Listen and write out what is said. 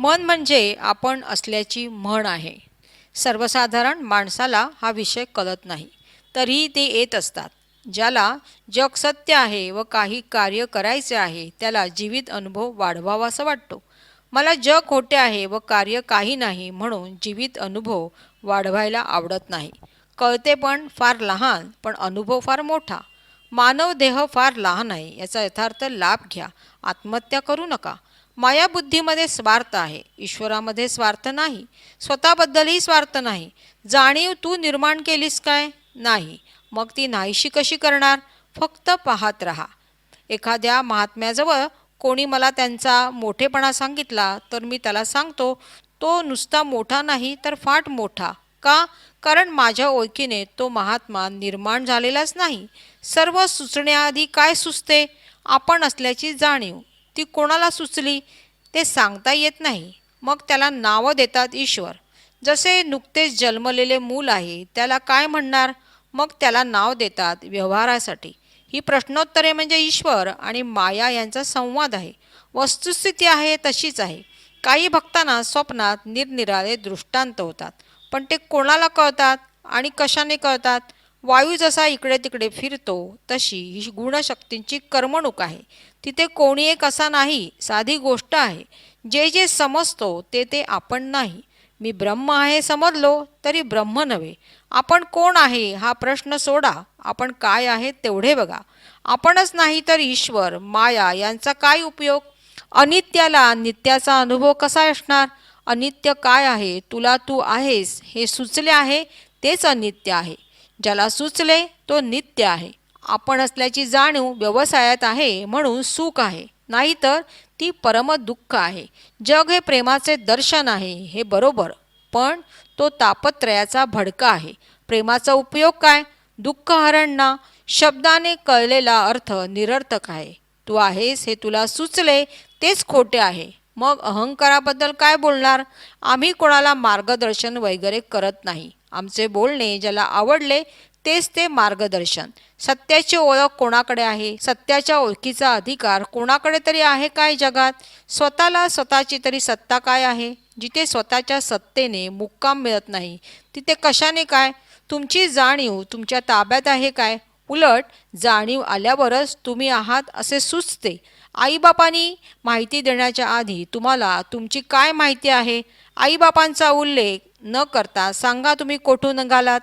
मन म्हणजे आपण असल्याची म्हण आहे. सर्वसाधारण माणसाला हा विषय कळत नाही, तरीही ते येत असतात. ज्याला जग सत्य आहे व काही कार्य करायचे आहे त्याला जीवित अनुभव वाढवावासा वाटतो. मला जग खोटे आहे व कार्य काही नाही म्हणून जीवित अनुभव वाढवायला आवडत नाही. कळते पण फार लहान, पण अनुभव फार मोठा. मानव देह फार लहान आहे याचा यथार्थ लाभ घ्या. आत्महत्या करू नका. मायाबुद्धीमध्ये स्वार्थ आहे, ईश्वरामध्ये स्वार्थ नाही. स्वतःबद्दलही स्वार्थ नाही. जाणीव तू निर्माण केलीस काय? नाही. मग ती नाहीशी कशी करणार? फक्त पाहत राहा. एखाद्या महात्म्याजवळ कोणी मला त्यांचा मोठेपणा सांगितला तर मी त्याला सांगतो, तो नुसता मोठा नाही तर फाट मोठा. का? कारण माझ्या ओळखीने तो महात्मा निर्माण झालेलाच नाही. सर्व सुचण्याआधी काय सुचते? आपण असल्याची जाणीव. ती कोणाला सुचली ते सांगता येत नाही. मग त्याला नावं देतात ईश्वर. जसे नुकतेच जन्मलेले मूल आहे त्याला काय म्हणणार? मग त्याला नाव देतात व्यवहारासाठी. ही प्रश्नोत्तरे म्हणजे ईश्वर आणि माया यांचा संवाद आहे. वस्तुस्थिती आहे तशीच आहे. काही भक्तांना स्वप्नात निरनिराळे दृष्टांत होतात, पण ते कोणाला कळतात आणि कशाने कळतात? वायू जसा इकडे तिकडे फिरतो तशी ही गुणशक्तींची करमणूक आहे. तिथे कोणी एक असा नाही, साधी गोष्ट आहे. जे जे समजतो ते ते आपण नाही. मी ब्रह्म आहे समजलो तरी ब्रह्म नव्हे. आपण कोण आहे हा प्रश्न सोडा, आपण काय आहे तेवढे बघा. आपणच नाही तर ईश्वर माया यांचा काय उपयोग? अनित्याला नित्याचा अनुभव कसा असणार? अनित्य काय आहे? तुला तू आहेस हे सुचले आहे तेच अनित्य आहे. ज्याला सुचले तो नित्य आहे. आपण असल्याची जाणीव व्यवसायात आहे म्हणून सुख आहे, नाहीतर ती परम दुःख आहे. जग हे प्रेमाचे दर्शन आहे हे बरोबर, पण तो तापत्रयाचा भडका आहे. प्रेमाचा उपयोग काय? दुःख हरण ना. शब्दाने कळलेला अर्थ निरर्थक आहे. तू आहेस हे तुला सुचले तेच खोटे आहे. मग अहंकाराबद्दल काय बोलणार? आम्ही कोणाला मार्गदर्शन वगैरे करत नाही. आमचे बोलणे ज्याला आवडले तेच ते मार्गदर्शन. सत्याची ओळख कोणाकडे आहे? सत्याच्या ओळखीचा अधिकार कोणाकडे तरी आहे काय जगात? स्वतःला स्वतःची तरी सत्ता काय आहे? जिथे स्वतःच्या सत्तेने मुक्काम मिळत नाही तिथे कशाने काय? तुमची जाणीव तुमच्या ताब्यात आहे काय? उलट जाणीव आल्यावरच तुम्ही आहात असे सुचते. आईबापांनी माहिती देण्याच्या आधी तुम्हाला तुमची काय माहिती आहे? आईबापांचा उल्लेख न करता सांगा तुम्ही कोठून निघालात?